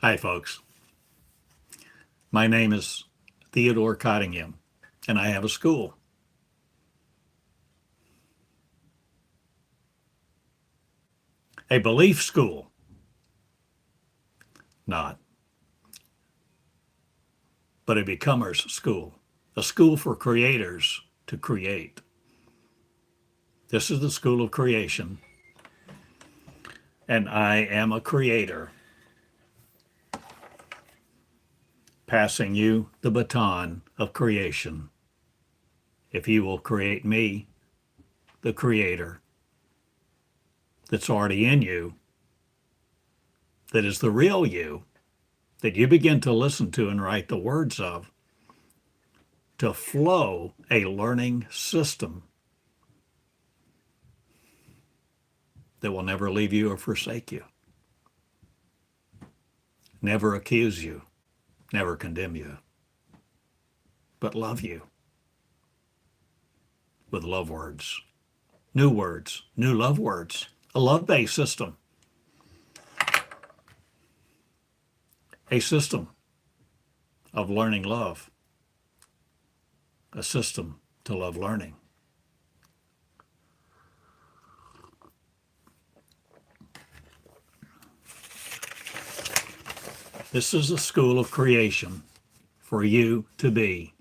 Hi, folks. My name is Theodore Cottingham, and I have a school. A belief school, not, but a becomer's school, a school for creators to create. This is the school of creation, and I am a creator, passing you the baton of creation. If you will create me, the creator, that's already in you, that is the real you, that you begin to listen to and write the words of, to flow a learning system that will never leave you or forsake you, never accuse you, never condemn you, but love you with love words, new love words, a love-based system, a system of learning love, a system to love learning. This is a school of creation for you to be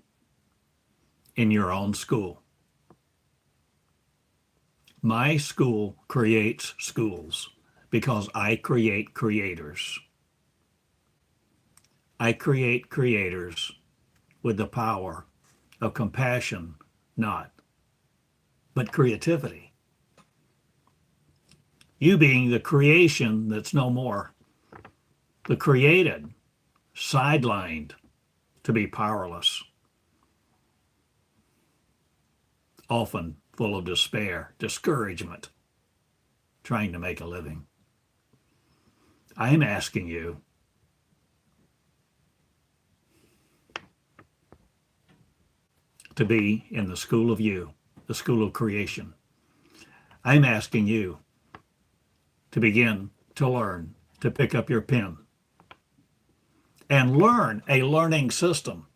in your own school. My school creates schools because I create creators. I create creators with the power of compassion, but creativity. You being the creation that's no more, the created, sidelined to be powerless, often full of despair, discouragement, trying to make a living. I am asking you to be in the school of you, the school of creation. I'm asking you to begin to learn, to pick up your pen and learn a learning system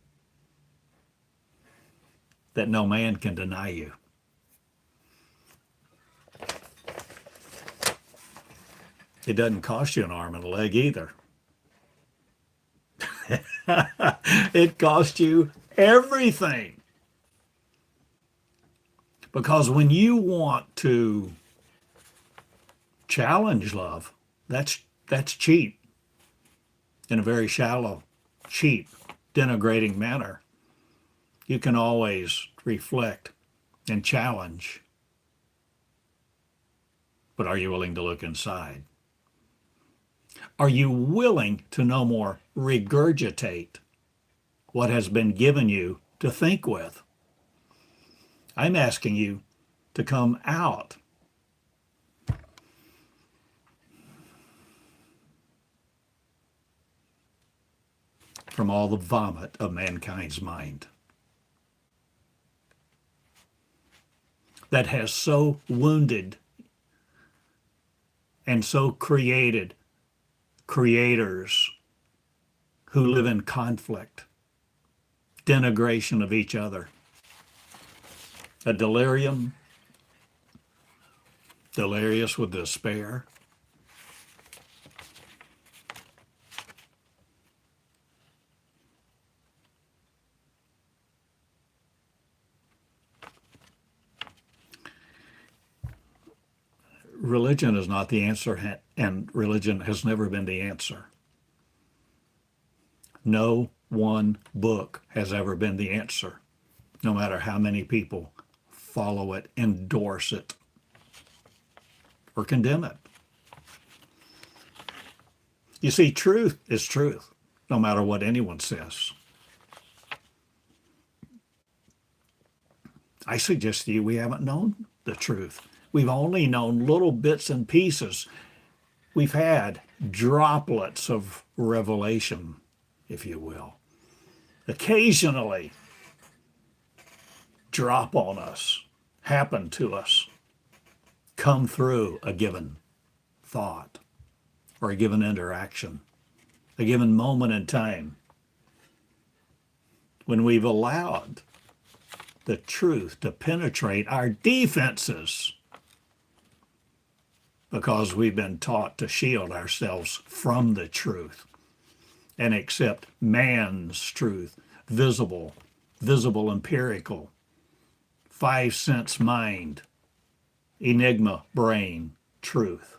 that no man can deny you. It doesn't cost you an arm and a leg either. It costs you everything. Because when you want to challenge love, that's cheap, in a very shallow, cheap, denigrating manner. You can always reflect and challenge. But are you willing to look inside? Are you willing to no more regurgitate what has been given you to think with? I'm asking you to come out from all the vomit of mankind's mind that has so wounded and so created creators who live in conflict, denigration of each other, a delirium, delirious with despair. Religion is not the answer, and religion has never been the answer. No one book has ever been the answer, no matter how many people follow it, endorse it, or condemn it. You see, truth is truth, no matter what anyone says. I suggest to you we haven't known the truth. We've only known little bits and pieces. We've had droplets of revelation, if you will. Occasionally drop on us, happen to us, come through a given thought or a given interaction, a given moment in time, when we've allowed the truth to penetrate our defenses because we've been taught to shield ourselves from the truth and accept man's truth, visible empirical, five sense mind, enigma brain truth.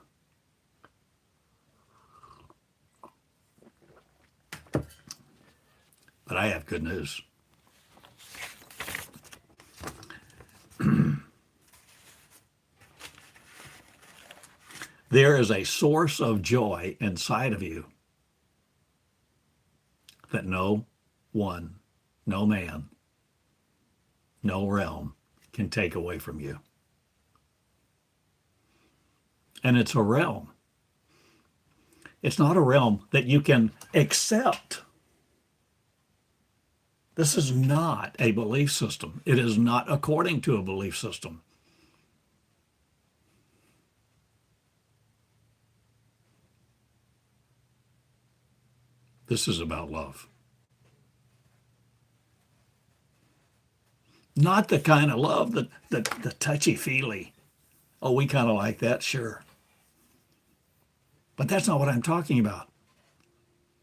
But I have good news. There is a source of joy inside of you that no one, no man, no realm can take away from you. And it's a realm. It's not a realm that you can accept. This is not a belief system. It is not according to a belief system. This is about love. Not the kind of love that the touchy-feely. Oh, we kind of like that, sure. But that's not what I'm talking about.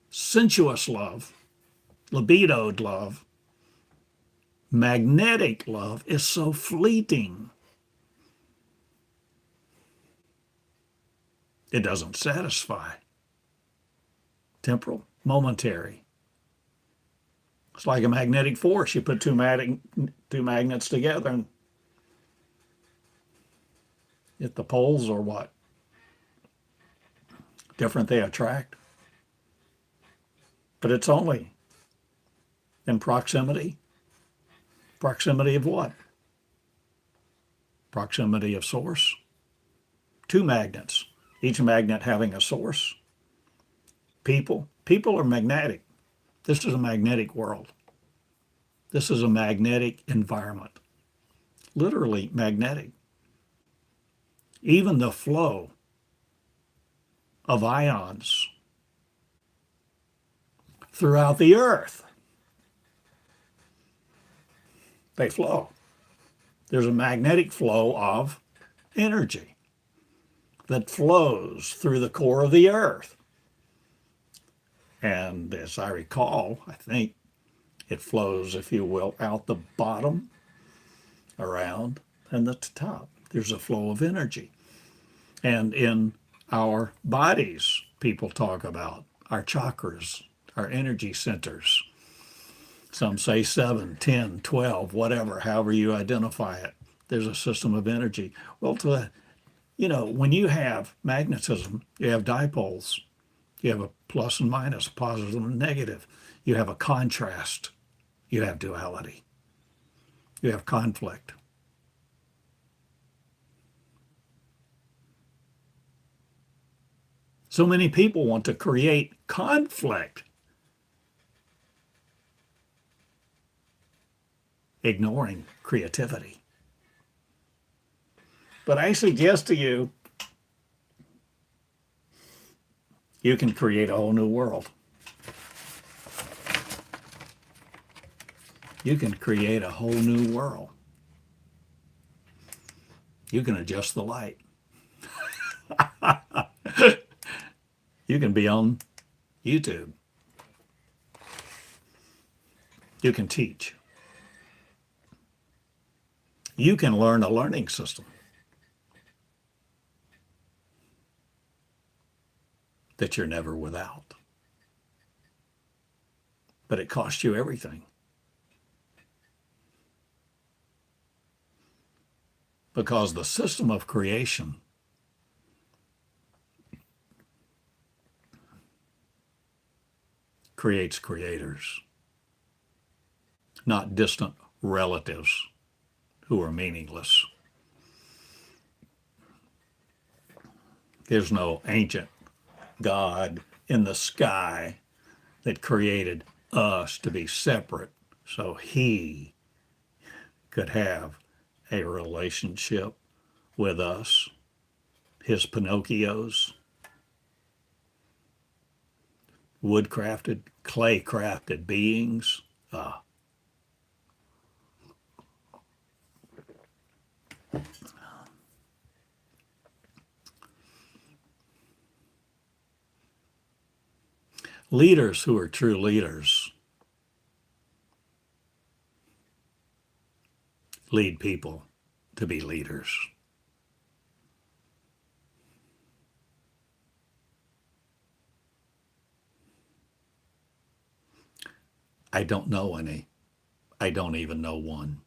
Sensuous love, libidoed love, magnetic love is so fleeting. It doesn't satisfy. Temporal, momentary. It's like a magnetic force. You put two magnets together, and if the poles are what? Different, they attract. But it's only in proximity. Proximity of what? Proximity of source. Two magnets, each magnet having a source. People are magnetic. This is a magnetic world. This is a magnetic environment. Literally magnetic. Even the flow of ions throughout the earth, they flow. There's a magnetic flow of energy that flows through the core of the earth. And as I recall, I think it flows, if you will, out the bottom, around, and the top. There's a flow of energy. And in our bodies, people talk about our chakras, our energy centers. Some say 7, 10, 12, whatever, however you identify it. There's a system of energy. Well, when you have magnetism, you have dipoles. You have a plus and minus, a positive and negative. You have a contrast. You have duality. You have conflict. So many people want to create conflict, ignoring creativity. But I suggest to you, you can create a whole new world. You can create a whole new world. You can adjust the light. You can be on YouTube. You can teach. You can learn a learning system that you're never without. But it costs you everything. Because the system of creation creates creators, not distant relatives who are meaningless. There's no ancient God in the sky that created us to be separate so he could have a relationship with us, his Pinocchios. wood-crafted, clay-crafted beings. Leaders who are true leaders lead people to be leaders. I don't know any. I don't even know one.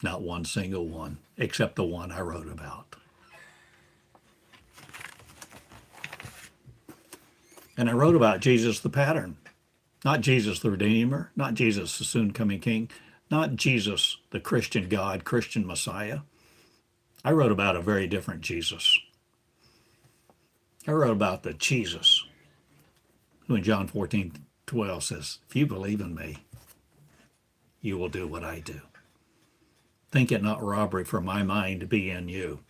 Not one single one, except the one I wrote about. And I wrote about Jesus the pattern, not Jesus the Redeemer, not Jesus the soon-coming King, not Jesus the Christian God, Christian Messiah. I wrote about a very different Jesus. I wrote about the Jesus who in John 14:12 says, if you believe in me, you will do what I do. Think it not robbery for my mind to be in you.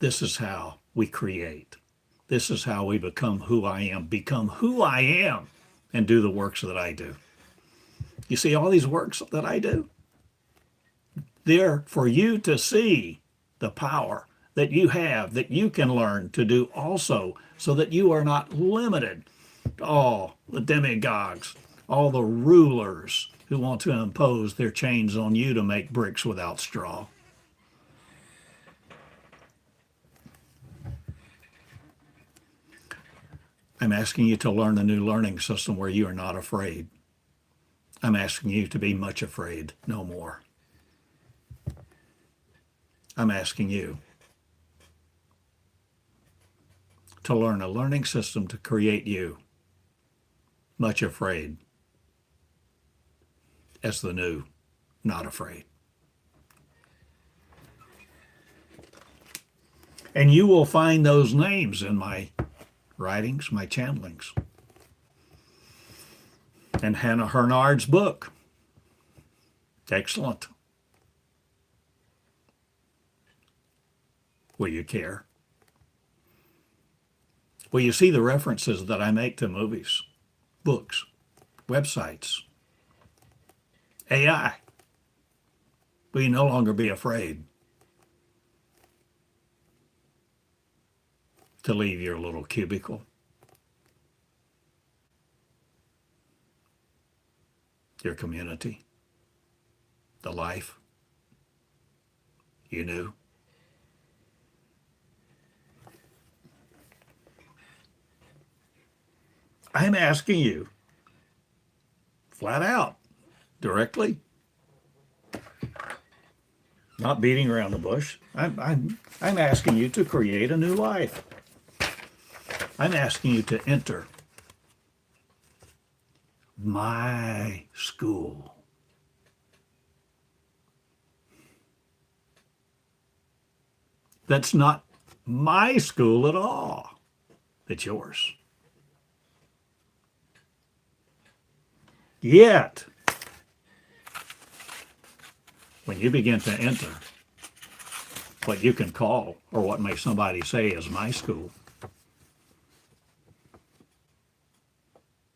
This is how we create. This is how we become who I am, and do the works that I do. You see all these works that I do? They're for you to see the power that you have, that you can learn to do also, so that you are not limited to all the demagogues, all the rulers who want to impose their chains on you to make bricks without straw. I'm asking you to learn a new learning system where you are not afraid. I'm asking you to be much afraid, no more. I'm asking you to learn a learning system to create you much afraid as the new not afraid. And you will find those names in my writings, my channelings. And Hannah Hernard's book. Excellent. Will you care? Will you see the references that I make to movies, books, websites, AI? Will you no longer be afraid to leave your little cubicle, your community, the life you knew? I'm asking you, flat out, directly, not beating around the bush. I'm asking you to create a new life. I'm asking you to enter my school. That's not my school at all. It's yours. Yet, when you begin to enter what you can call, or what may somebody say is my school,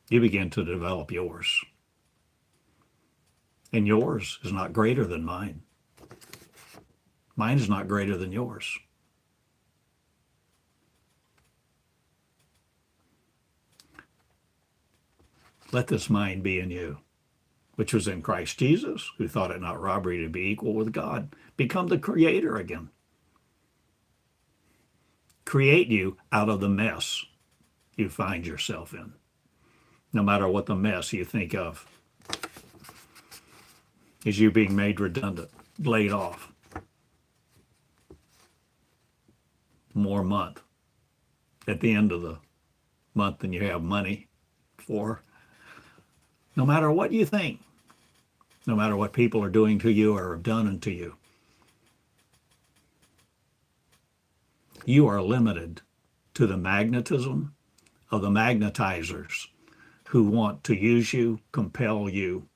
you begin to develop yours. And yours is not greater than mine. Mine is not greater than yours. Let this mind be in you, which was in Christ Jesus, who thought it not robbery to be equal with God. Become the creator again. Create you out of the mess you find yourself in, no matter what the mess you think of is you being made redundant, laid off, more month at the end of the month than you have money for. No matter what you think, no matter what people are doing to you or have done unto you, you are limited to the magnetism of the magnetizers who want to use you, compel you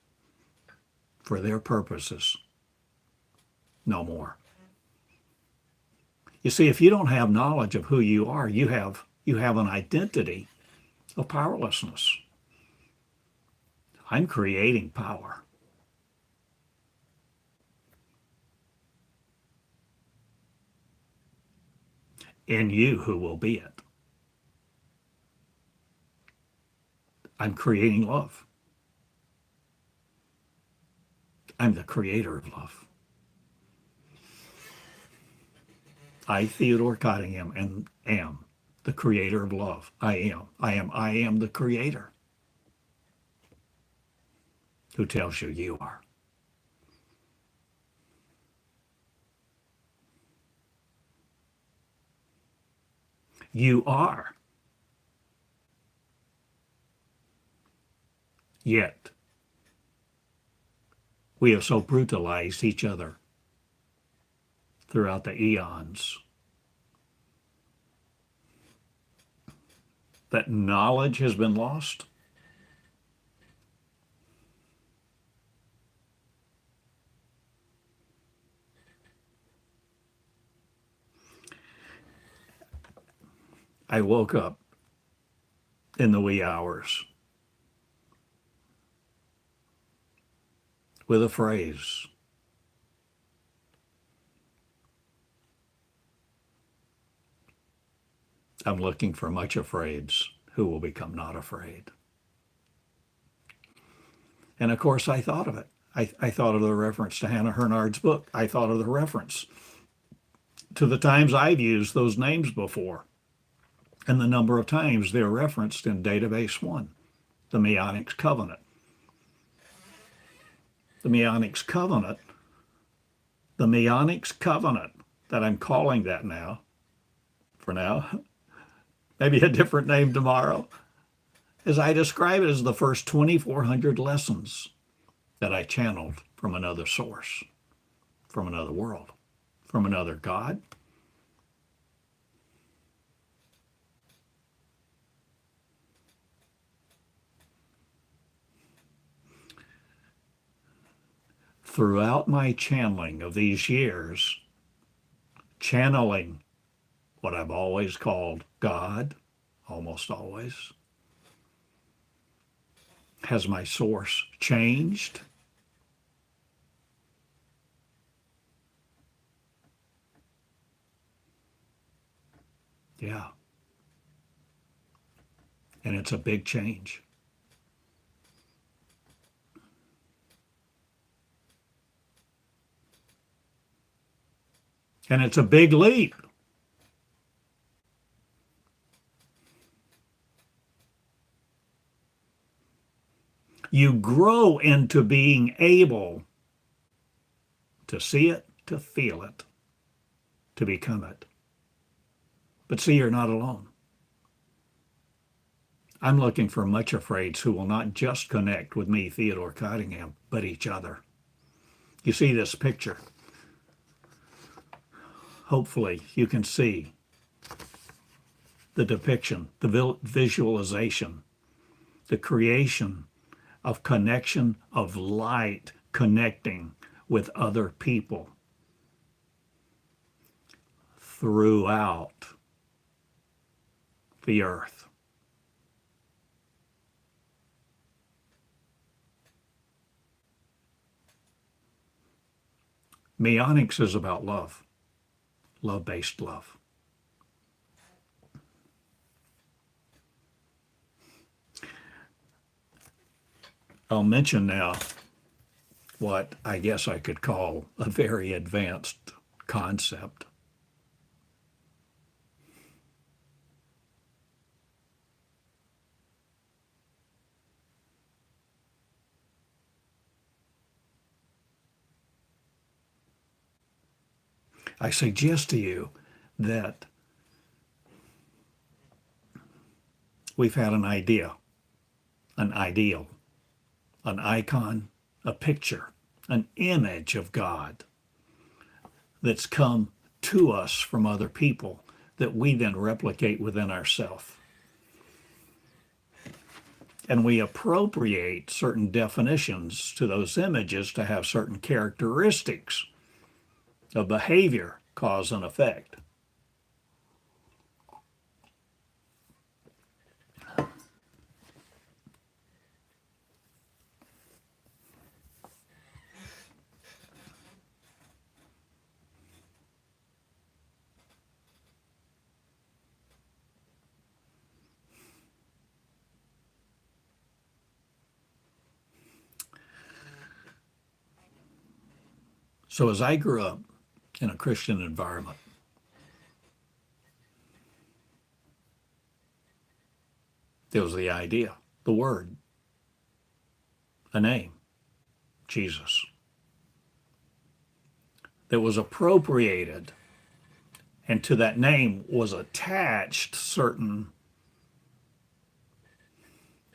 for their purposes. No more. You see, if you don't have knowledge of who you are, you have an identity of powerlessness. I'm creating power. In you who will be it. I'm creating love. I'm the creator of love. I, Theodore Cottingham, and am the creator of love. I am the creator. Who tells you you are? You are. Yet, we have so brutalized each other throughout the eons that knowledge has been lost. I woke up in the wee hours with a phrase. I'm looking for Muchafraids who will become not afraid. And of course, I thought of it. I thought of the reference to Hannah Hernard's book. I thought of the reference to the times I've used those names before and the number of times they're referenced in Database 1, the Meonics Covenant. The Meonics Covenant that I'm calling that now, for now, maybe a different name tomorrow, as I describe it as the first 2,400 lessons that I channeled from another source, from another world, from another God. Throughout my channeling of these years, channeling what I've always called God, almost always, has my source changed? Yeah. And it's a big change. And it's a big leap. You grow into being able to see it, to feel it, to become it. But see, you're not alone. I'm looking for Muchafraids who will not just connect with me, Theodore Cottingham, but each other. You see this picture. Hopefully you can see the depiction, the visualization, the creation of connection of light connecting with other people throughout the earth. Meonics is about love, love-based love. I'll mention now what I guess I could call a very advanced concept. I suggest to you that we've had an idea, an ideal, an icon, a picture, an image of God that's come to us from other people that we then replicate within ourselves. And we appropriate certain definitions to those images to have certain characteristics of behavior, cause and effect. So as I grew up in a Christian environment, there was the idea, the word, a name, Jesus, that was appropriated, and to that name was attached certain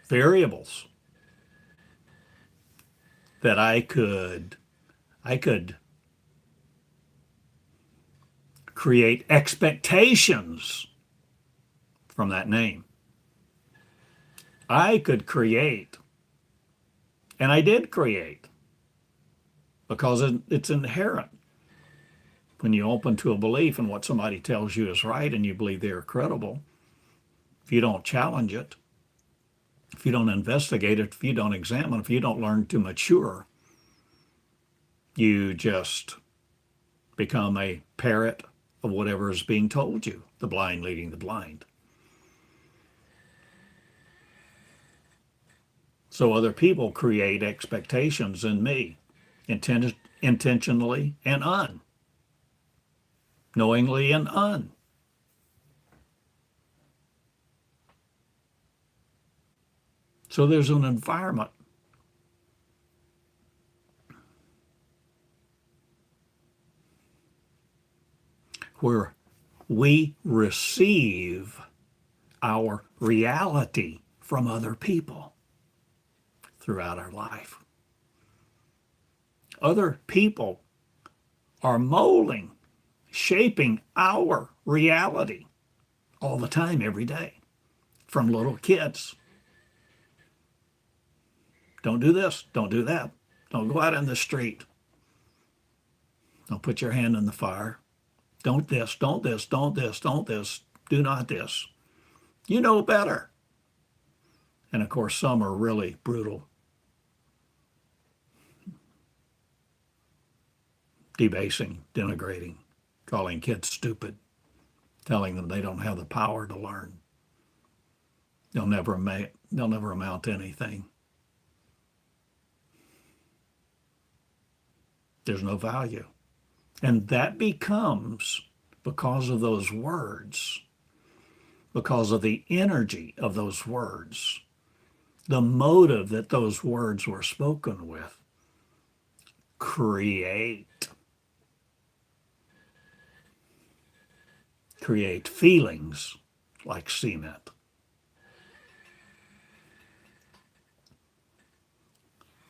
variables that I could create expectations from that name. I could create, and I did create, because it's inherent. When you open to a belief and what somebody tells you is right and you believe they're credible, if you don't challenge it, if you don't investigate it, if you don't examine, if you don't learn to mature, you just become a parrot of whatever is being told you, the blind leading the blind. So other people create expectations in me, intentionally and knowingly and So there's an environment where we receive our reality from other people throughout our life. Other people are molding, shaping our reality all the time, every day, from little kids. Don't do this, don't do that. Don't go out in the street. Don't put your hand in the fire. Don't this, don't this, don't this, don't this. Do not this. You know better. And of course, some are really brutal, debasing, denigrating, calling kids stupid, telling them they don't have the power to learn. They'll never amount to anything. There's no value. And that becomes, because of those words, because of the energy of those words, the motive that those words were spoken with, create feelings like cement.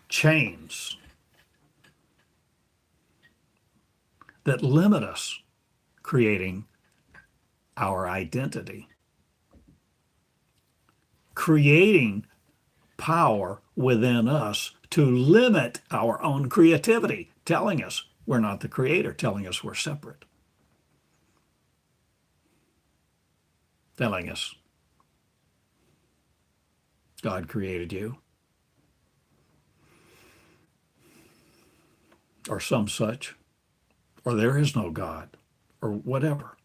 Chains that limit us, creating our identity, creating power within us to limit our own creativity, telling us we're not the creator, telling us we're separate, telling us God created you, or some such, or there is no God, or whatever.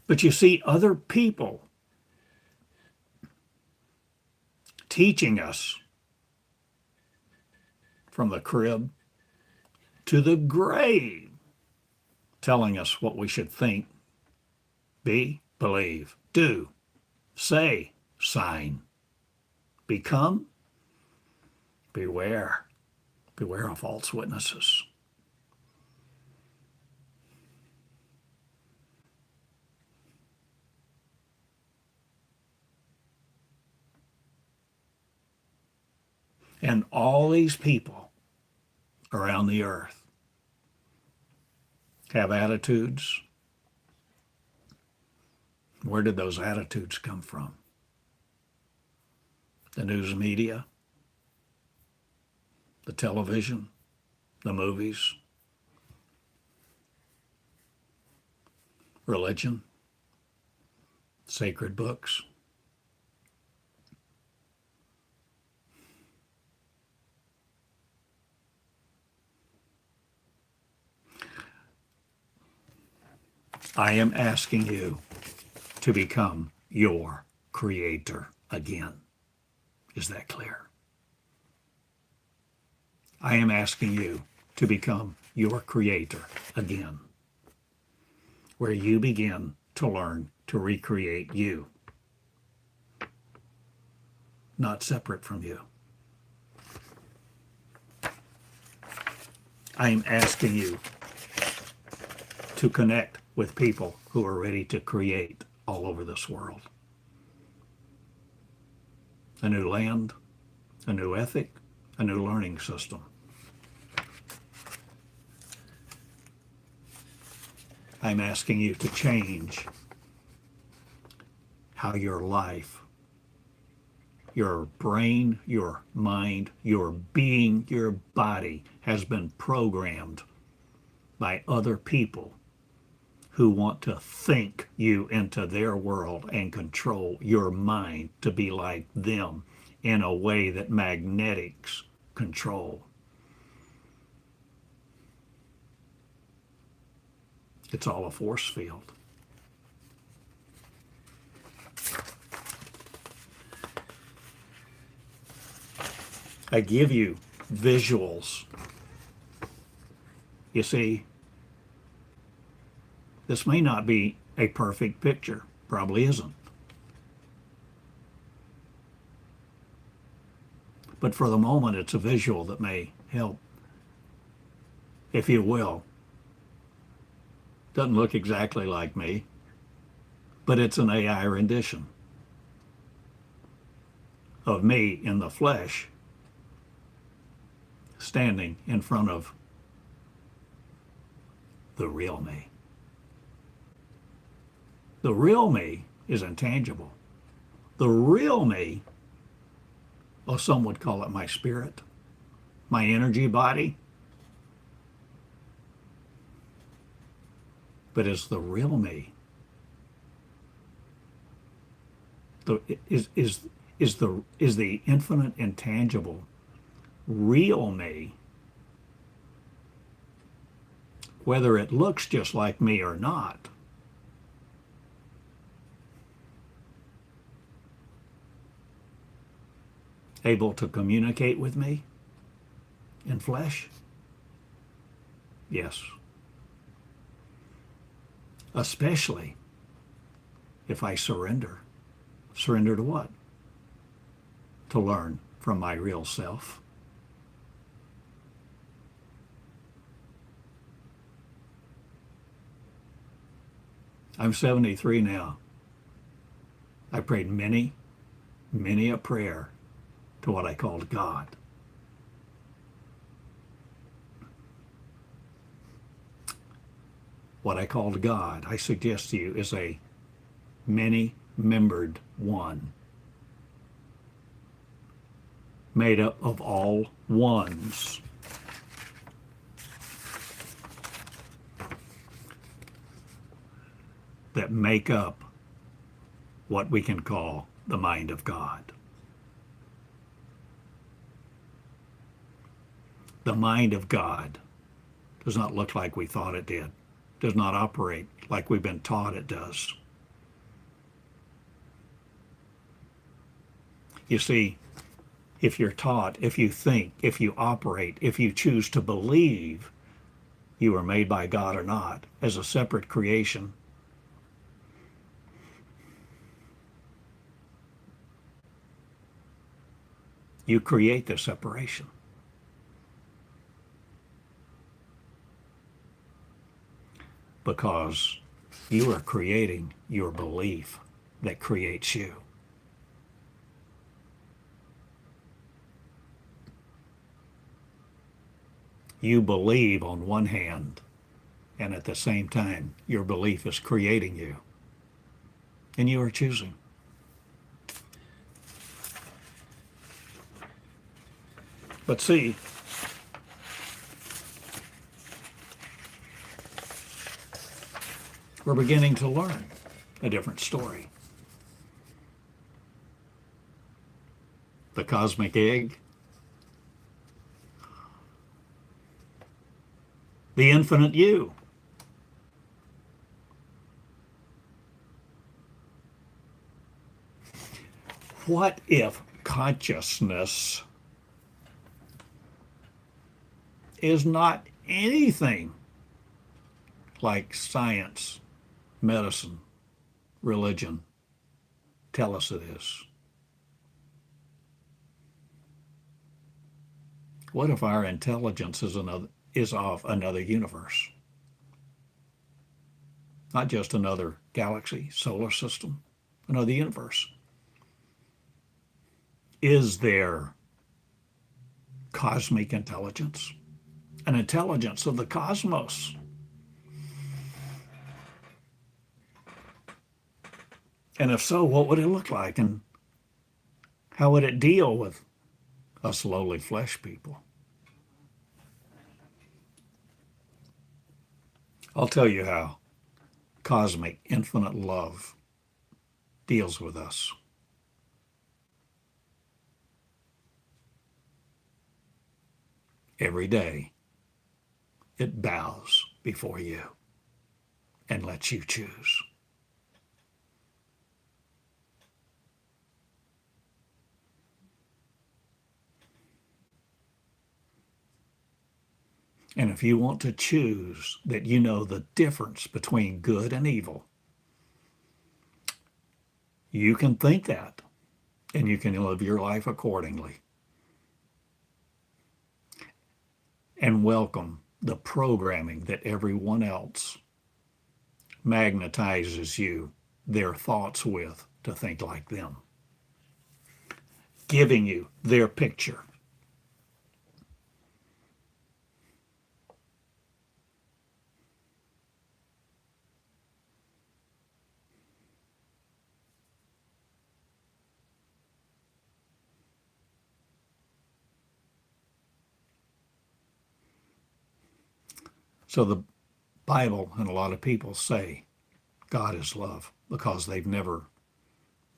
But you see other people teaching us from the crib to the grave, telling us what we should think, be, believe, do, say, sign, become. Beware. Beware of false witnesses. And all these people around the earth have attitudes. Where did those attitudes come from? The news media, the television, the movies, religion, sacred books. I am asking you to become your creator again. Is that clear? I am asking you to become your creator again, where you begin to learn to recreate you, not separate from you. I am asking you to connect with people who are ready to create all over this world. A new land, a new ethic, a new learning system. I'm asking you to change how your life, your brain, your mind, your being, your body has been programmed by other people who want to think you into their world and control your mind to be like them in a way that magnetics control. It's all a force field. I give you visuals. You see, this may not be a perfect picture, probably isn't. But for the moment, it's a visual that may help, if you will. Doesn't look exactly like me, but it's an AI rendition of me in the flesh standing in front of the real me. The real me is intangible. The real me, well, some would call it my spirit, my energy body. But is the real me, is the infinite intangible real me, whether it looks just like me or not, able to communicate with me in flesh? Yes. Especially if I surrender. Surrender to what? To learn from my real self. I'm 73 now. I prayed many, many a prayer to what I called God. What I called God, I suggest to you, is a many-membered one, made up of all ones. That make up what we can call the mind of God. The mind of God does not look like we thought it did, does not operate like we've been taught it does. You see, if you're taught, if you think, if you operate, if you choose to believe you are made by God or not as a separate creation, you create the separation. Because you are creating your belief that creates you. You believe on one hand, and at the same time, your belief is creating you. And you are choosing. But see, we're beginning to learn a different story. The cosmic egg, the infinite you. What if consciousness is not anything like science, medicine, religion tell us it is. What if our intelligence is of another universe? Not just another galaxy, solar system, another universe. Is there cosmic intelligence? An intelligence of the cosmos? And if so, what would it look like? And how would it deal with us lowly flesh people? I'll tell you how cosmic, infinite love deals with us. Every day, it bows before you and lets you choose. And if you want to choose that you know the difference between good and evil, you can think that and you can live your life accordingly. And welcome the programming that everyone else magnetizes you, their thoughts with, to think like them, giving you their picture. So the Bible and a lot of people say God is love because they've never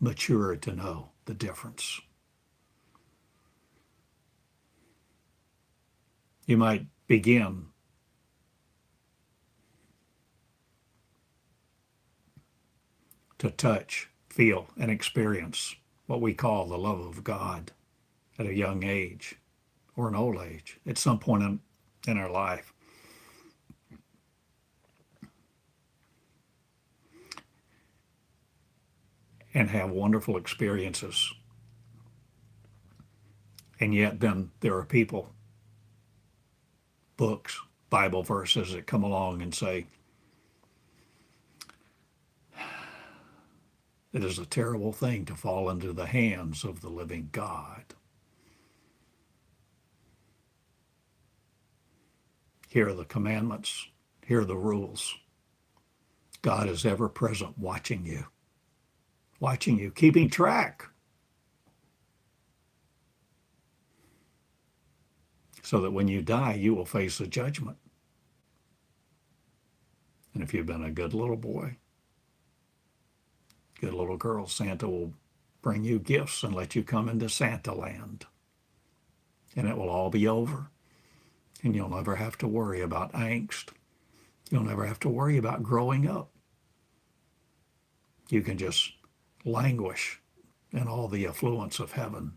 matured to know the difference. You might begin to touch, feel, and experience what we call the love of God at a young age or an old age, at some point in our life. And have wonderful experiences. And yet then there are people, books, Bible verses that come along and say, it is a terrible thing to fall into the hands of the living God. Here are the commandments. Here are the rules. God is ever present watching you, keeping track. So that when you die, you will face a judgment. And if you've been a good little boy, good little girl, Santa will bring you gifts and let you come into Santa land. And it will all be over. And you'll never have to worry about angst. You'll never have to worry about growing up. You can just languish in all the affluence of heaven.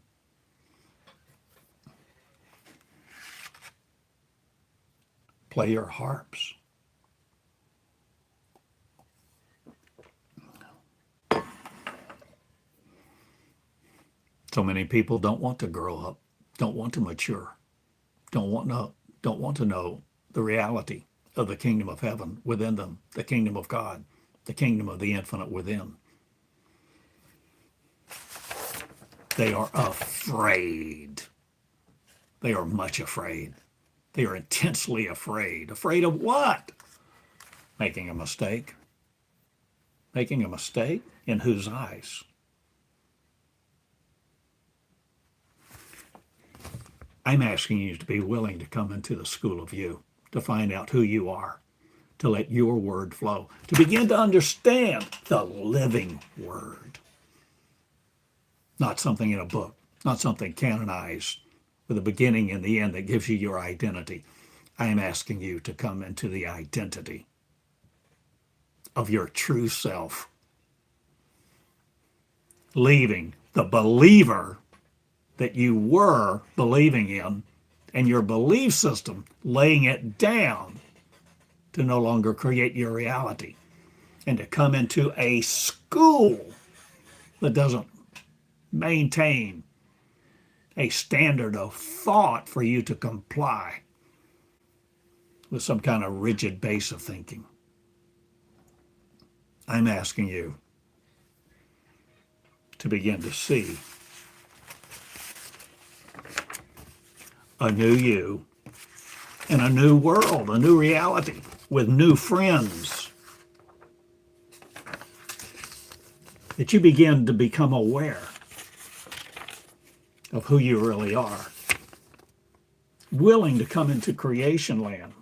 Play your harps. So many people don't want to grow up, don't want to mature, don't want to know the reality of the kingdom of heaven within them, the kingdom of God, the kingdom of the infinite within. They are afraid. They are much afraid. They are intensely afraid. Afraid of what? Making a mistake. Making a mistake? In whose eyes? I'm asking you to be willing to come into the school of you, to find out who you are, to let your word flow, to begin to understand the living word. Not something in a book, not something canonized with a beginning and the end that gives you your identity. I am asking you to come into the identity of your true self, leaving the believer that you were believing in and your belief system, laying it down to no longer create your reality and to come into a school that doesn't maintain a standard of thought for you to comply with some kind of rigid base of thinking. I'm asking you to begin to see a new you in a new world, a new reality with new friends. That you begin to become aware of who you really are, willing to come into creation land,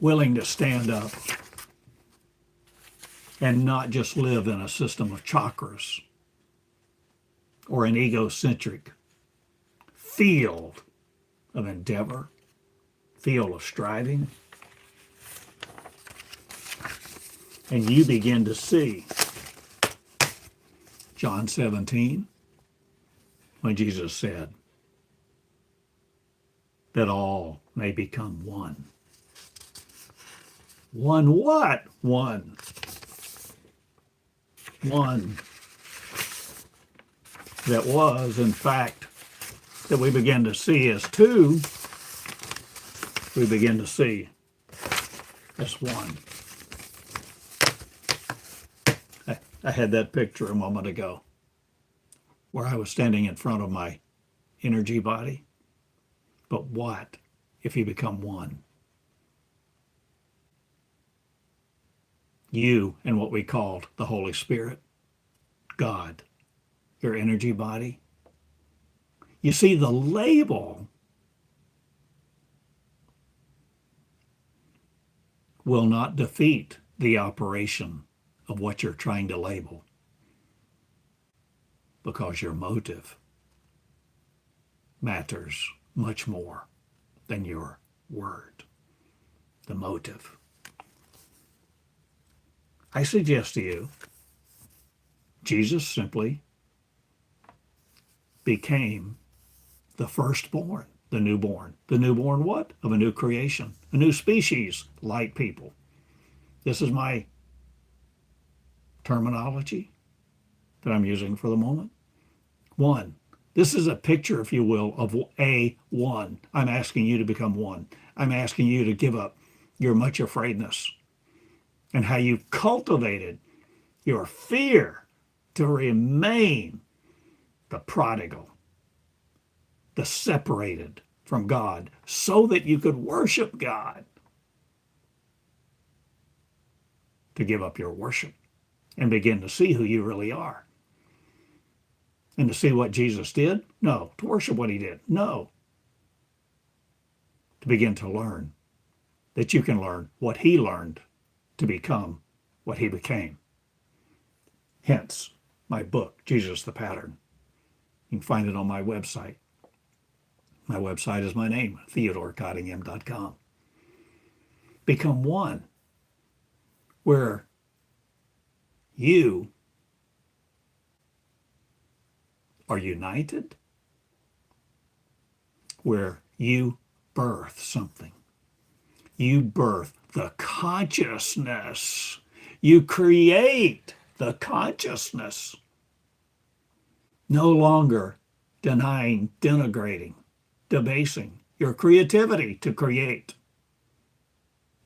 willing to stand up and not just live in a system of chakras or an egocentric field of endeavor, field of striving. And you begin to see John 17, when Jesus said that all may become one. One what? One. One that was, in fact, that we begin to see as two, we begin to see as one. I had that picture a moment ago where I was standing in front of my energy body. But what if you become one? You and what we called the Holy Spirit, God, your energy body. You see, the label will not defeat the operation of what you're trying to label, because your motive matters much more than your word. The motive. I suggest to you, Jesus simply became the firstborn, the newborn. The newborn what? Of a new creation, a new species, light people. This is my terminology that I'm using for the moment. One. This is a picture, if you will, of a one. I'm asking you to become one. I'm asking you to give up your Muchafraidness and how you cultivated your fear to remain the prodigal, the separated from God, so that you could worship God. To give up your worship and begin to see who you really are. And to see what Jesus did? No. To worship what he did? No. To begin to learn that you can learn what he learned to become what he became. Hence, my book, Jesus the Pattern. You can find it on my website. My website is my name, TheodoreCottingham.com. Become one, where you are united, where you birth something. You birth the consciousness. You create the consciousness. No longer denying, denigrating, debasing your creativity to create.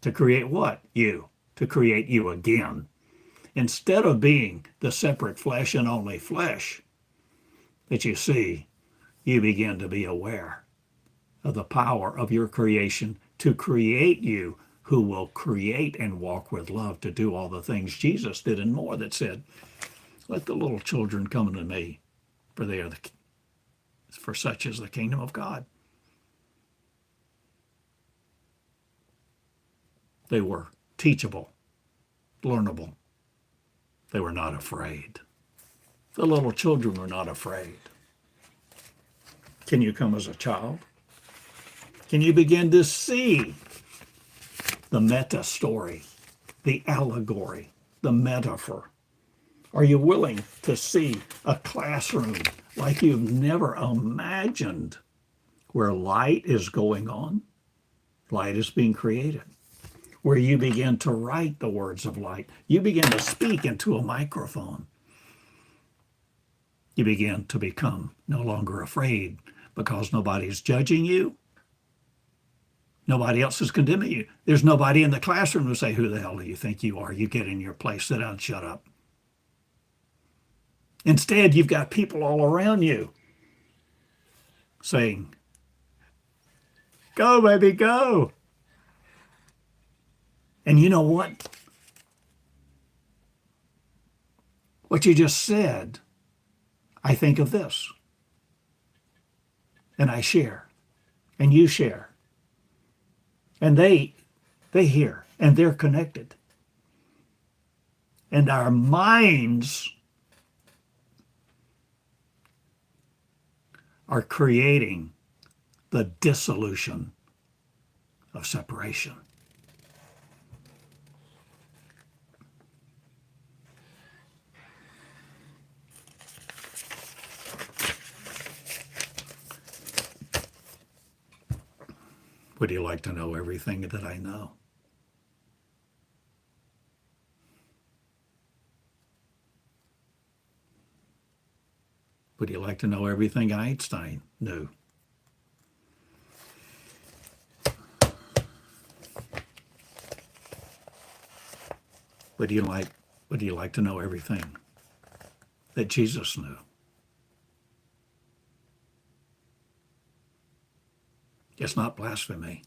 To create what? You. To create you again. Instead of being the separate flesh and only flesh that you see, you begin to be aware of the power of your creation to create you, who will create and walk with love to do all the things Jesus did and more, that said, let the little children come unto me, for they are for such is the kingdom of God. They were teachable, learnable. They were not afraid. The little children were not afraid. Can you come as a child? Can you begin to see the meta story, the allegory, the metaphor Are you willing to see a classroom like you've never imagined, where light is going on, light is being created, where you begin to write the words of light, you begin to speak into a microphone, you begin to become no longer afraid because nobody's judging you, nobody else is condemning you. There's nobody in the classroom who say, who the hell do you think you are? You get in your place, sit down, shut up. Instead, you've got people all around you saying, go, baby, go. And you know what? What you just said, I think of this. And I share. And you share. And they hear. And they're connected. And our minds are creating the dissolution of separation. Would you like to know everything that I know? Would you like to know everything Einstein knew? Would you like to know everything that Jesus knew? It's not blasphemy.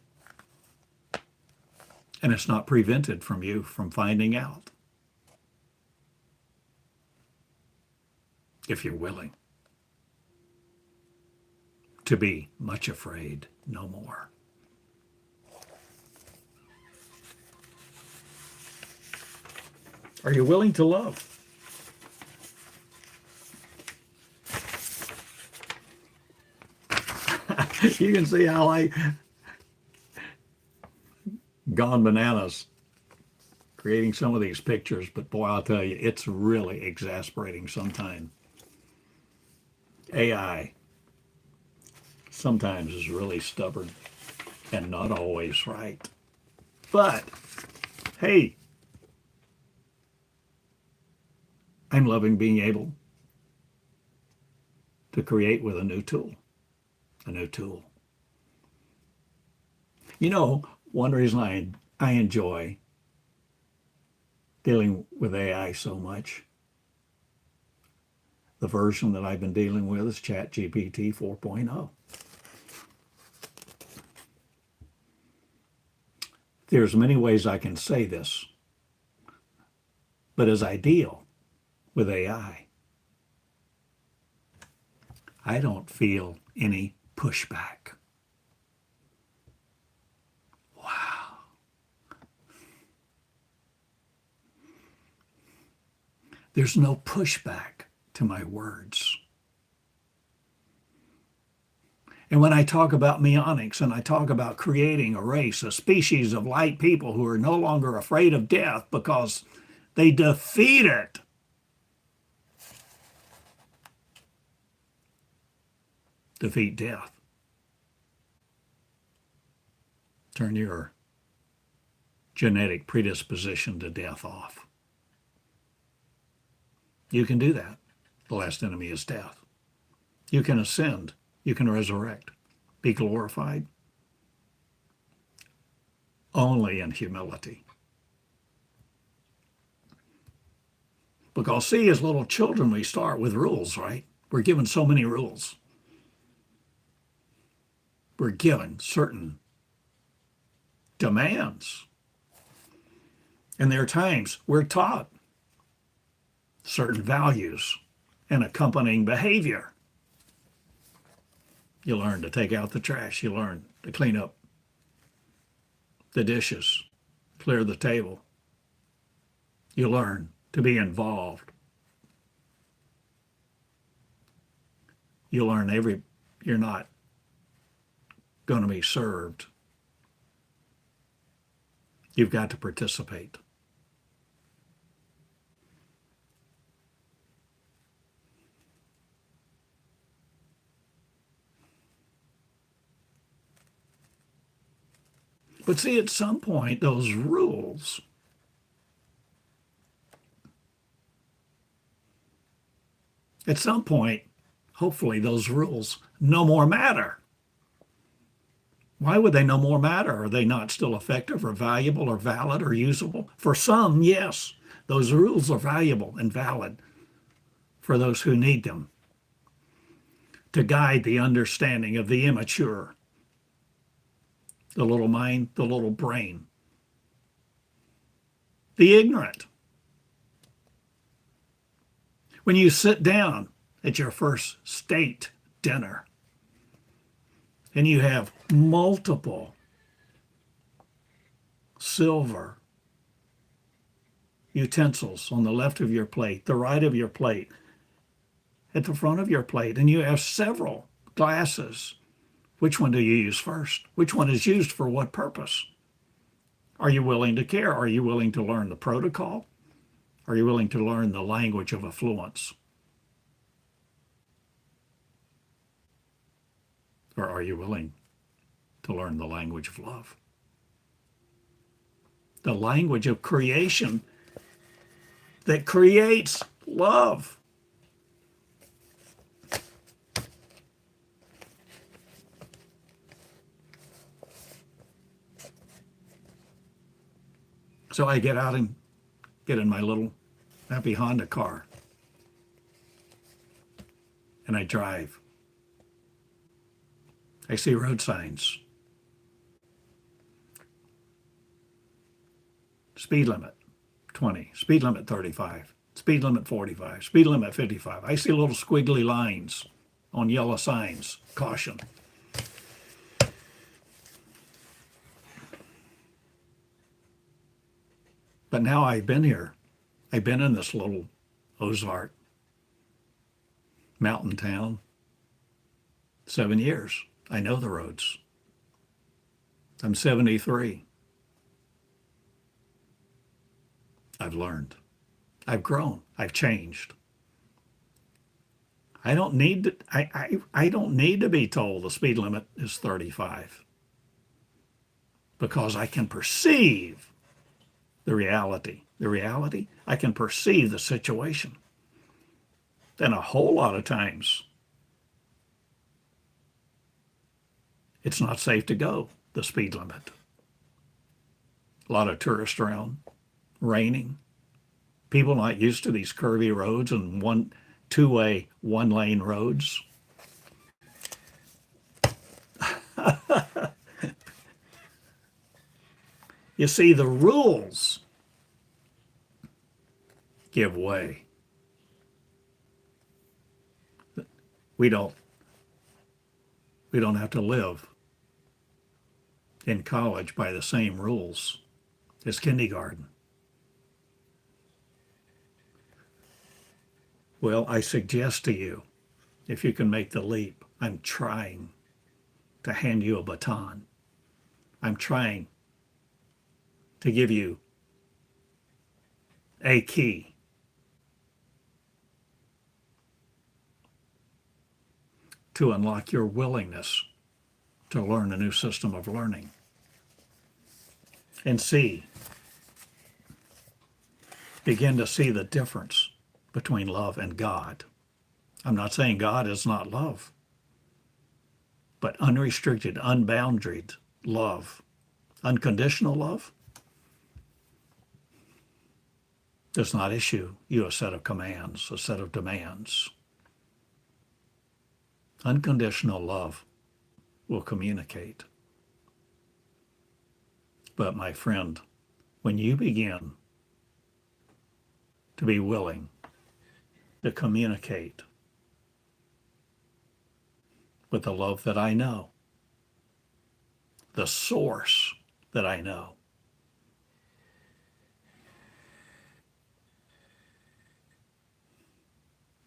And it's not prevented from you from finding out. If you're willing to be much afraid no more. Are you willing to love? You can see how I gone bananas creating some of these pictures, but boy, I'll tell you, it's really exasperating sometimes. AI sometimes is really stubborn and not always right. But, hey, I'm loving being able to create with a new tool. A new tool. You know, one reason I enjoy dealing with AI so much, the version that I've been dealing with is ChatGPT 4.0. There's many ways I can say this, but as I deal with AI, I don't feel any pushback. Wow. There's no pushback to my words. And when I talk about Meonics and I talk about creating a race, a species of light people who are no longer afraid of death because they defeat it. Defeat death. Turn your genetic predisposition to death off. You can do that. The last enemy is death. You can ascend. You can resurrect. Be glorified. Only in humility. Because see, as little children, we start with rules, right? We're given so many rules. We're given certain demands. And there are times we're taught certain values and accompanying behavior. You learn to take out the trash. You learn to clean up the dishes, clear the table. You learn to be involved. You learn you're not going to be served. You've got to participate. But see, at some point, those rules at some point, hopefully those rules no more matter. Why would they no more matter? Are they not still effective or valuable or valid or usable? For some, yes, those rules are valuable and valid for those who need them to guide the understanding of the immature, the little mind, the little brain, the ignorant. When you sit down at your first state dinner and you have multiple silver utensils on the left of your plate, the right of your plate, at the front of your plate, and you have several glasses, which one do you use first? Which one is used for what purpose? Are you willing to care? Are you willing to learn the protocol? Are you willing to learn the language of affluence? Or are you willing to learn the language of love? The language of creation that creates love. So I get out and get in my little happy Honda car and I drive. I see road signs. Speed limit 20, speed limit 35, speed limit 45, speed limit 55. I see little squiggly lines on yellow signs, caution. But now I've been here. I've been in this little Ozark mountain town 7 years. I know the roads. I'm 73. I've learned. I've grown. I've changed. I don't need to, I don't need to be told the speed limit is 35 because I can perceive the reality. The reality, I can perceive the situation. Then a whole lot of times, it's not safe to go the speed limit. A lot of tourists around, raining, people not used to these curvy roads and two-way, one-lane roads. You see, the rules give way. We don't have to live in college by the same rules as kindergarten. Well, I suggest to you, if you can make the leap, I'm trying to hand you a baton. I'm trying to give you a key to unlock your willingness to learn a new system of learning and begin to see the difference between love and God. I'm not saying God is not love, but unrestricted, unbounded love, unconditional love, does not issue you a set of commands, a set of demands. Unconditional love will communicate. But my friend, when you begin to be willing to communicate with the love that I know, the source that I know,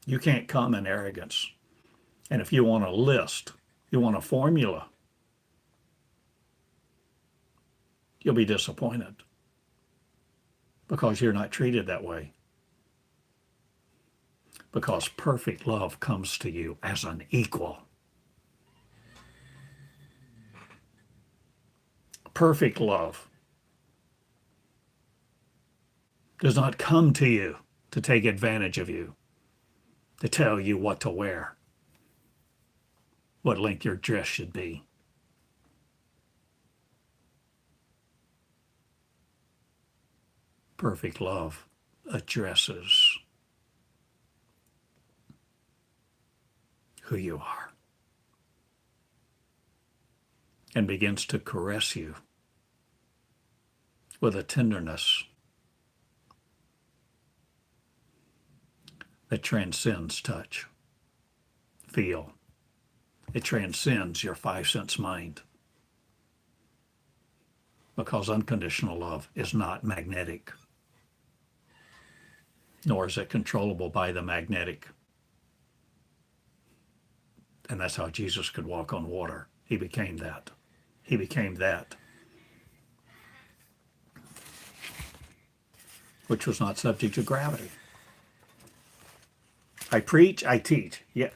you can't come in arrogance. And if you want a list, you want a formula, you'll be disappointed because you're not treated that way. Because perfect love comes to you as an equal. Perfect love does not come to you to take advantage of you, to tell you what to wear, what length your dress should be. Perfect love addresses who you are and begins to caress you with a tenderness that transcends touch, feel. It transcends your five sense mind, because unconditional love is not magnetic, nor is it controllable by the magnetic. And that's how Jesus could walk on water. He became that. He became that which was not subject to gravity. I preach, I teach. Yeah,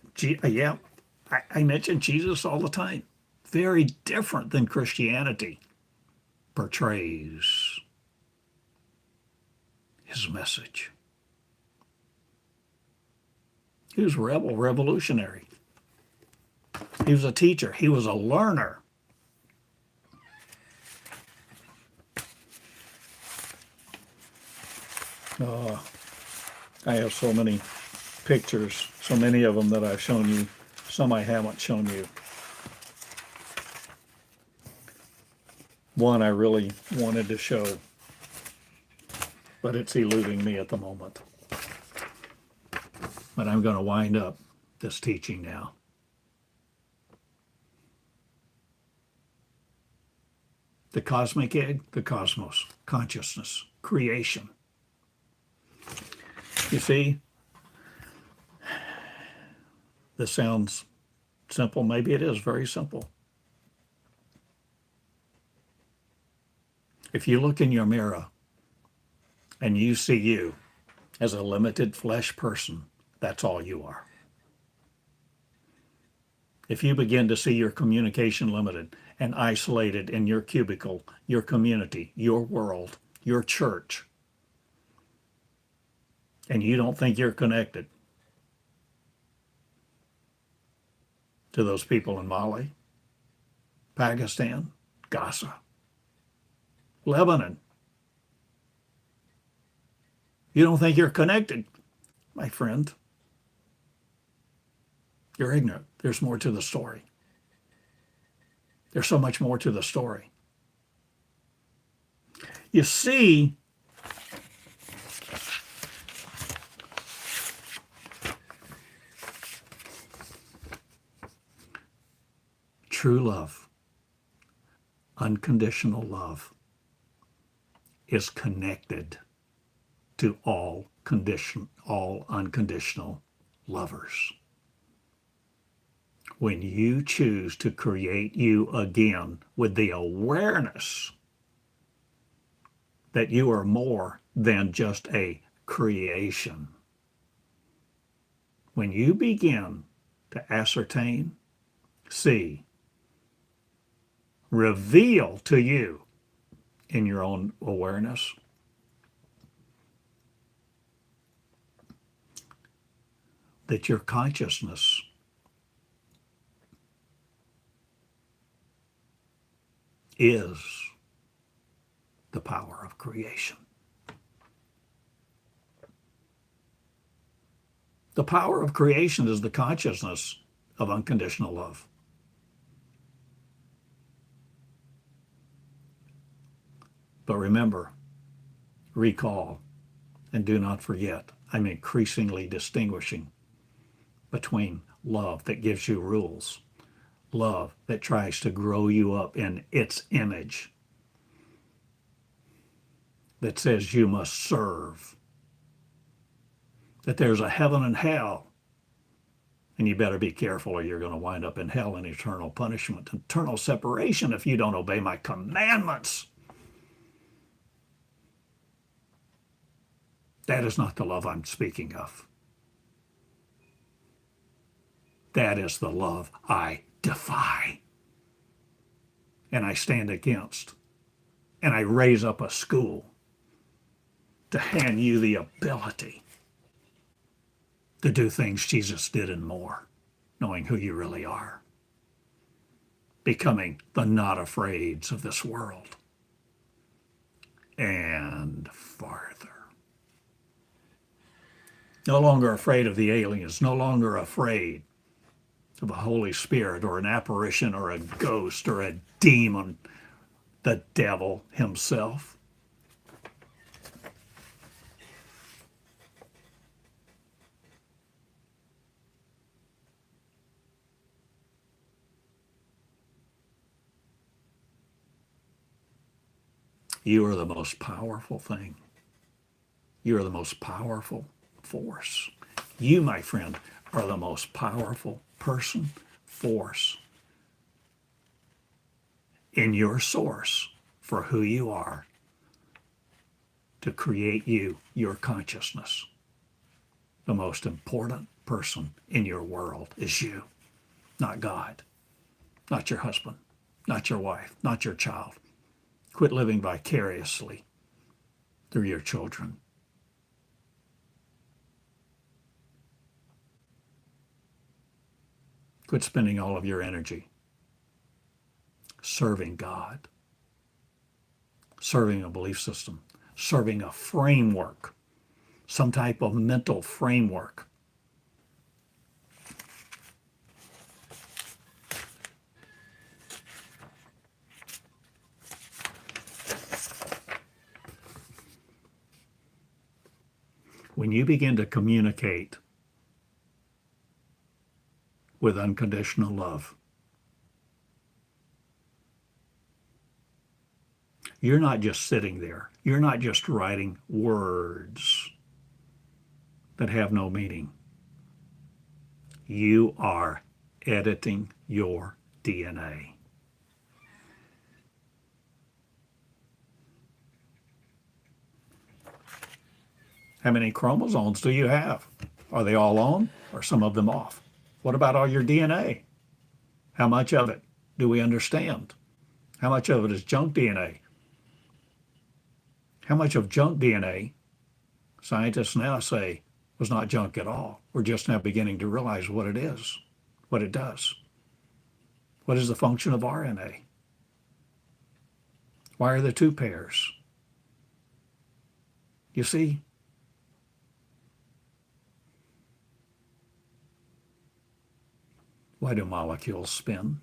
I mention Jesus all the time. Very different than Christianity portrays his message. He was a rebel, revolutionary. He was a teacher. He was a learner. I have so many pictures, so many of them that I've shown you. Some I haven't shown you. One I really wanted to show, but it's eluding me at the moment. But I'm going to wind up this teaching now. The cosmic egg, the cosmos, consciousness, creation. You see, this sounds simple. Maybe it is very simple. If you look in your mirror and you see you as a limited flesh person, that's all you are. If you begin to see your communication limited and isolated in your cubicle, your community, your world, your church, and you don't think you're connected to those people in Mali, Pakistan, Gaza, Lebanon, you don't think you're connected, my friend, you're ignorant. There's more to the story. There's so much more to the story. You see, true love, unconditional love, is connected to all unconditional lovers. When you choose to create you again with the awareness that you are more than just a creation, when you begin to ascertain, see, reveal to you in your own awareness that your consciousness is the power of creation. The power of creation is the consciousness of unconditional love. But remember, recall, and do not forget, I'm increasingly distinguishing between love that gives you rules, love that tries to grow you up in its image, that says you must serve, that there's a heaven and hell, and you better be careful or you're going to wind up in hell in eternal punishment, eternal separation if you don't obey my commandments. That is not the love I'm speaking of. That is the love I defy and I stand against and I raise up a school to hand you the ability to do things Jesus did and more, knowing who you really are, becoming the Notafraids of this world and farther. No longer afraid of the aliens, no longer afraid of a Holy Spirit or an apparition or a ghost or a demon, the devil himself. You are the most powerful thing. You are the most powerful force. You, my friend, are the most powerful person, force in your source for who you are to create you, your consciousness. The most important person in your world is you, not God, not your husband, not your wife, not your child. Quit living vicariously through your children. Quit spending all of your energy serving God, serving a belief system, serving a framework, some type of mental framework. When you begin to communicate with unconditional love, you're not just sitting there. You're not just writing words that have no meaning. You are editing your DNA. How many chromosomes do you have? Are they all on or some of them off? What about all your DNA? How much of it do we understand? How much of it is junk DNA? How much of junk DNA scientists now say was not junk at all? We're just now beginning to realize what it is, what it does. What is the function of RNA? Why are there two pairs? You see, why do molecules spin?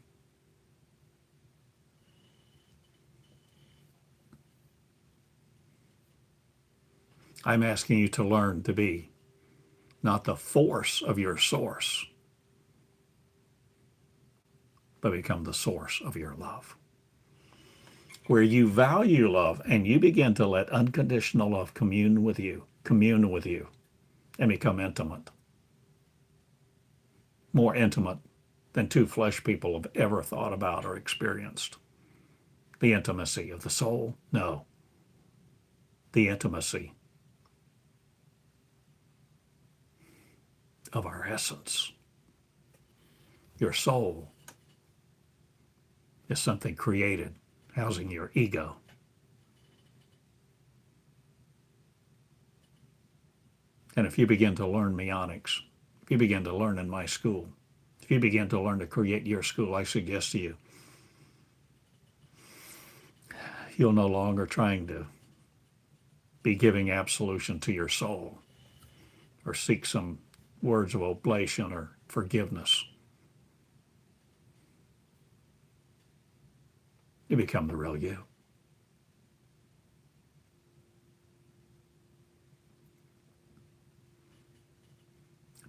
I'm asking you to learn to be not the force of your source, but become the source of your love. Where you value love and you begin to let unconditional love commune with you, and become intimate. More intimate than two flesh people have ever thought about or experienced. The intimacy of the soul? No. The intimacy of our essence. Your soul is something created, housing your ego. And if you begin to learn Meonics, if you begin to learn in my school, if you begin to learn to create your school, I suggest to you, you'll no longer trying to be giving absolution to your soul or seek some words of oblation or forgiveness. You become the real you.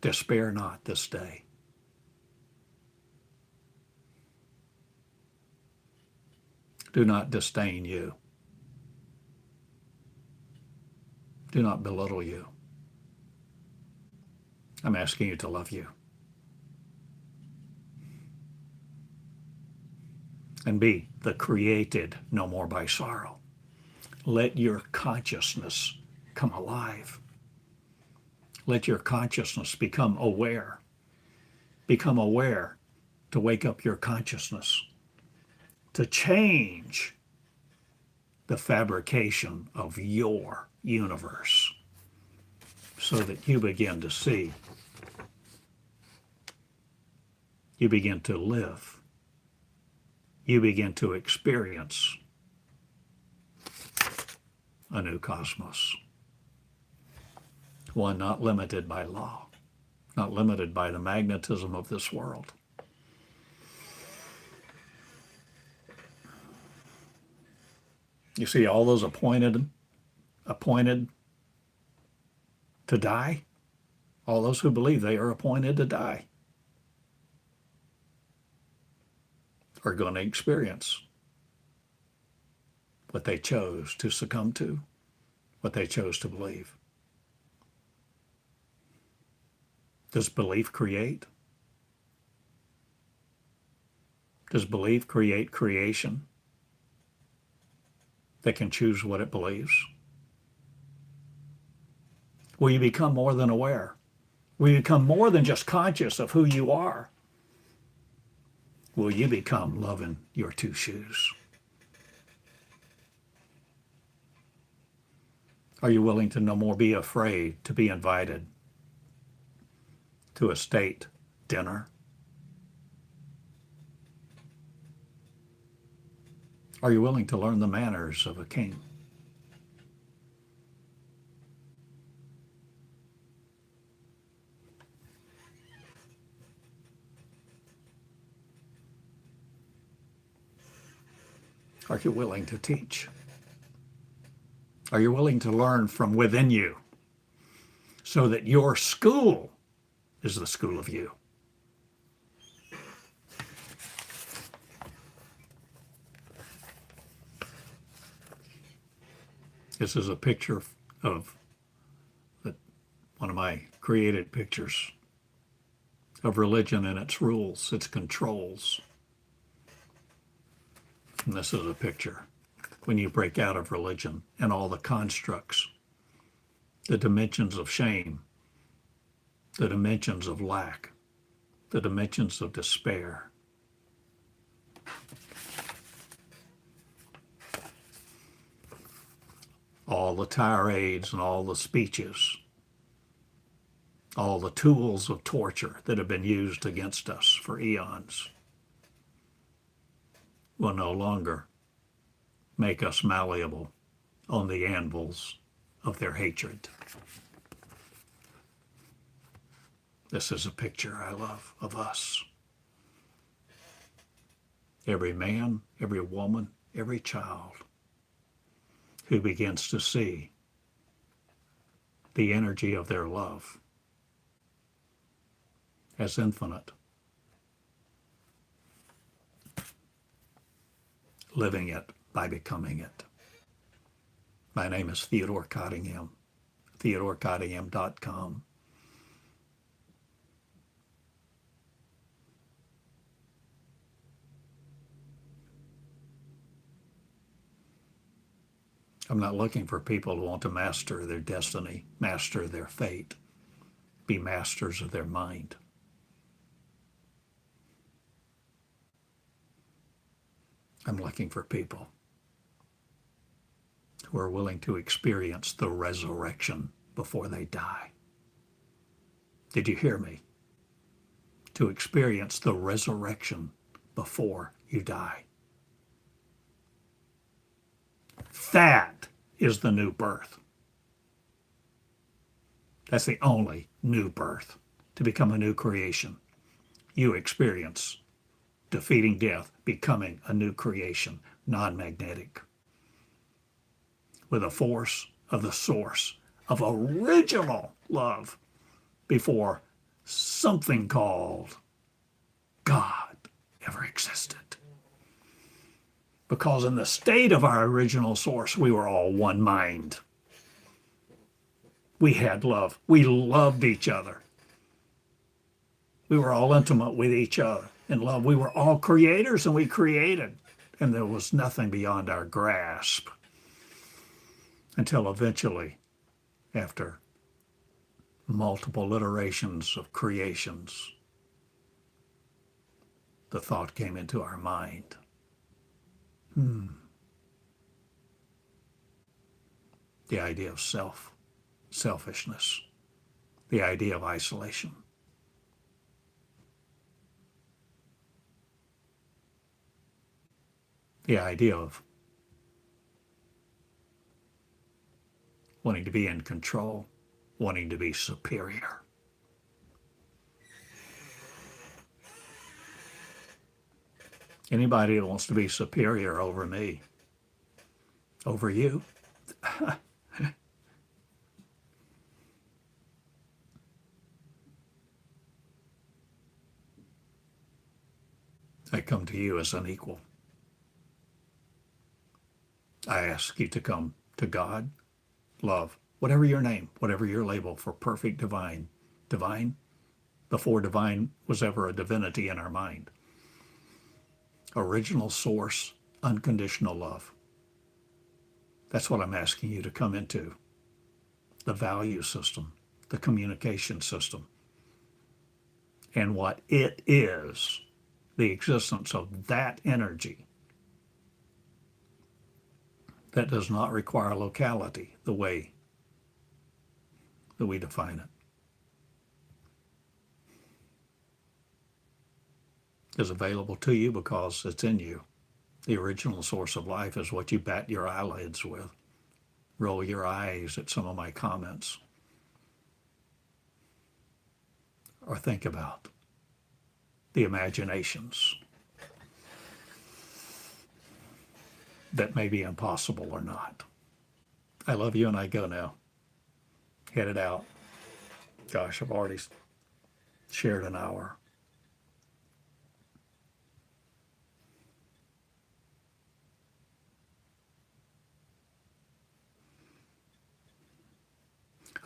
Despair not this day. Do not disdain you. Do not belittle you. I'm asking you to love you. And be the created no more by sorrow. Let your consciousness come alive. Let your consciousness become aware. Become aware to wake up your consciousness, to change the fabrication of your universe so that you begin to see, you begin to live, you begin to experience a new cosmos. One not limited by law, not limited by the magnetism of this world. You see all those appointed to die, all those who believe they are appointed to die are going to experience what they chose to succumb to, what they chose to believe. Does belief create? Does belief create creation that can choose what it believes? Will you become more than aware? Will you become more than just conscious of who you are? Will you become loving your two shoes? Are you willing to no more be afraid to be invited to a state dinner? Are you willing to learn the manners of a king? Are you willing to teach? Are you willing to learn from within you so that your school is the school of you? This is a picture of one of my created pictures of religion and its rules, its controls. And this is a picture when you break out of religion and all the constructs, the dimensions of shame, the dimensions of lack, the dimensions of despair. All the tirades and all the speeches, all the tools of torture that have been used against us for eons will no longer make us malleable on the anvils of their hatred. This is a picture I love of us. Every man, every woman, every child who begins to see the energy of their love as infinite, living it by becoming it. My name is Theodore Cottingham, theodorcottingham.com. I'm not looking for people who want to master their destiny, master their fate, be masters of their mind. I'm looking for people who are willing to experience the resurrection before they die. Did you hear me? To experience the resurrection before you die. That is the new birth. That's the only new birth, to become a new creation. You experience defeating death, becoming a new creation, non-magnetic, with a force of the source of original love before something called God ever existed. Because in the state of our original source, we were all one mind. We had love. We loved each other. We were all intimate with each other in love. We were all creators and we created. And there was nothing beyond our grasp until eventually, after multiple iterations of creations, the thought came into our mind. the idea of selfishness, the idea of isolation. The idea of wanting to be in control, wanting to be superior. Anybody that wants to be superior over me, over you, I come to you as an equal. I ask you to come to God, love, whatever your name, whatever your label for perfect divine. Divine, before divine was ever a divinity in our mind. Original source, unconditional love. That's what I'm asking you to come into. The value system, the communication system, and what it is, the existence of that energy that does not require locality the way that we define it. Is available to you because it's in you. The original source of life is what you bat your eyelids with, roll your eyes at some of my comments, or think about the imaginations that may be impossible or not. I love you and I go now. Headed out. Gosh, I've already shared an hour.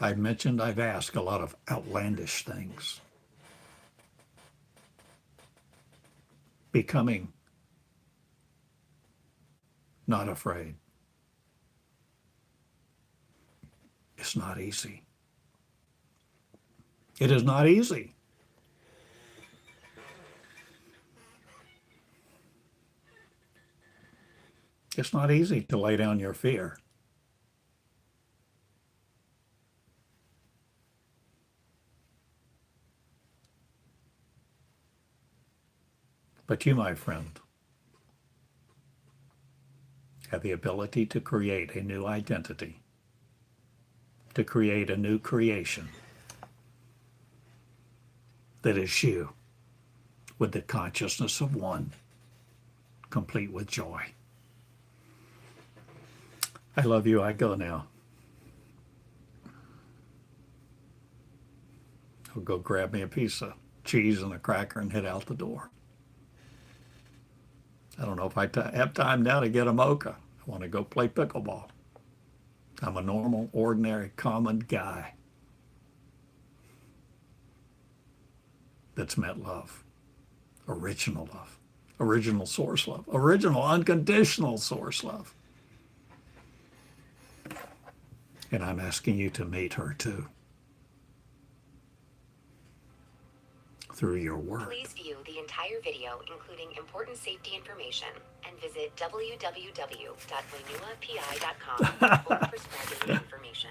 I've mentioned I've asked a lot of outlandish things. Becoming not afraid. It's not easy. It is not easy. It's not easy to lay down your fear. But you, my friend, have the ability to create a new identity, to create a new creation that is you, with the consciousness of one, complete with joy. I love you. I go now. I'll go grab me a piece of cheese and a cracker and head out the door. I don't know if I have time now to get a mocha. I want to go play pickleball. I'm a normal, ordinary, common guy that's met love, original source love, original unconditional source love. And I'm asking you to meet her too. Through your work. Please view the entire video, including important safety information, and visit www.wainuapi.com for prescribing information.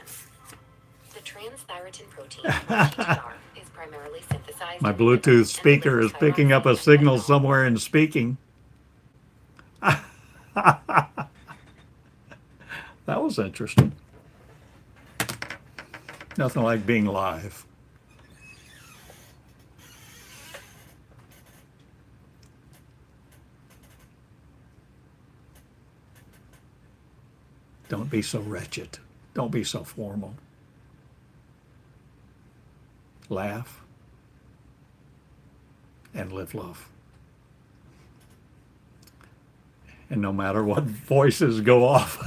The transthyretin protein, or TTR, is primarily synthesized. My Bluetooth speaker is picking up a signal somewhere and speaking. That was interesting. Nothing like being live. Don't be so wretched. Don't be so formal. Laugh and live love. And no matter what voices go off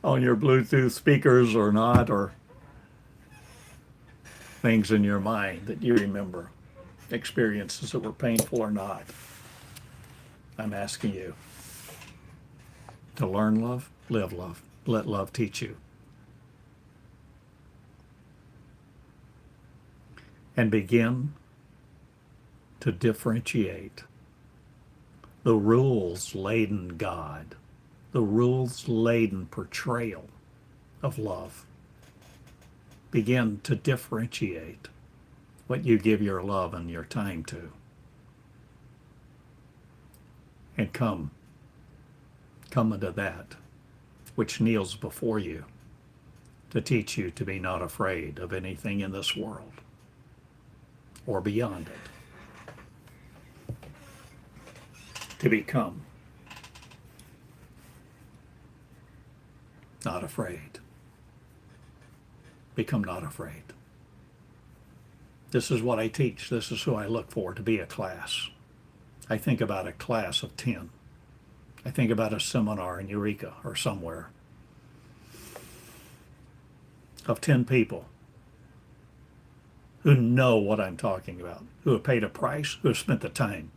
on your Bluetooth speakers or not, or things in your mind that you remember, experiences that were painful or not, I'm asking you to learn love, live love, let love teach you. And begin to differentiate the rules-laden God the rules-laden portrayal of love. Begin to differentiate what you give your love and your time to. And come unto that which kneels before you to teach you to be not afraid of anything in this world or beyond it. To become not afraid. Become not afraid. This is what I teach. This is who I look for to be a class. I think about a class of 10. I think about a seminar in Eureka or somewhere of 10 people who know what I'm talking about, who have paid a price, who have spent the time.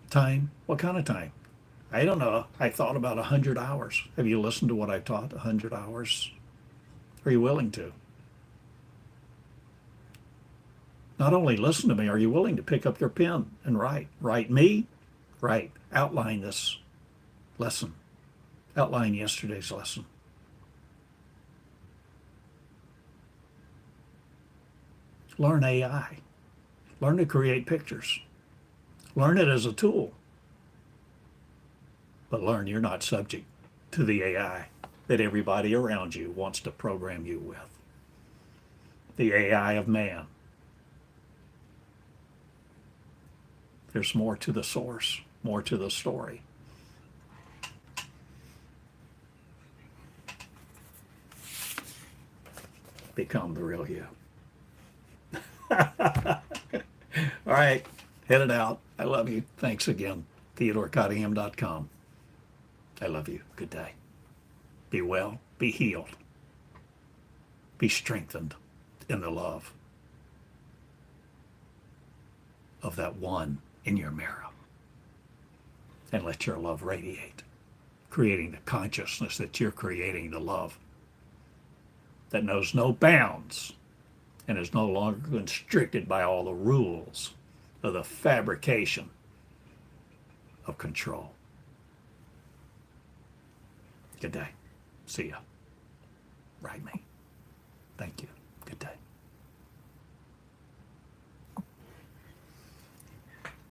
Time? What kind of time? I don't know. I thought about 100 hours. Have you listened to what I taught? 100 hours? Are you willing to? Not only listen to me, are you willing to pick up your pen and write? Write me? Write. Outline this lesson. Outline yesterday's lesson. Learn AI. Learn to create pictures. Learn it as a tool. But learn you're not subject to the AI that everybody around you wants to program you with. The AI of man. There's more to the source, more to the story. Become the real you. All right, headed out. I love you. Thanks again. TheodoreCottingham.com. I love you. Good day. Be well. Be healed. Be strengthened in the love of that one in your mirror. And let your love radiate, creating the consciousness that you're creating the love that knows no bounds and is no longer constricted by all the rules of the fabrication of control. Good day. See ya. Write me. Thank you.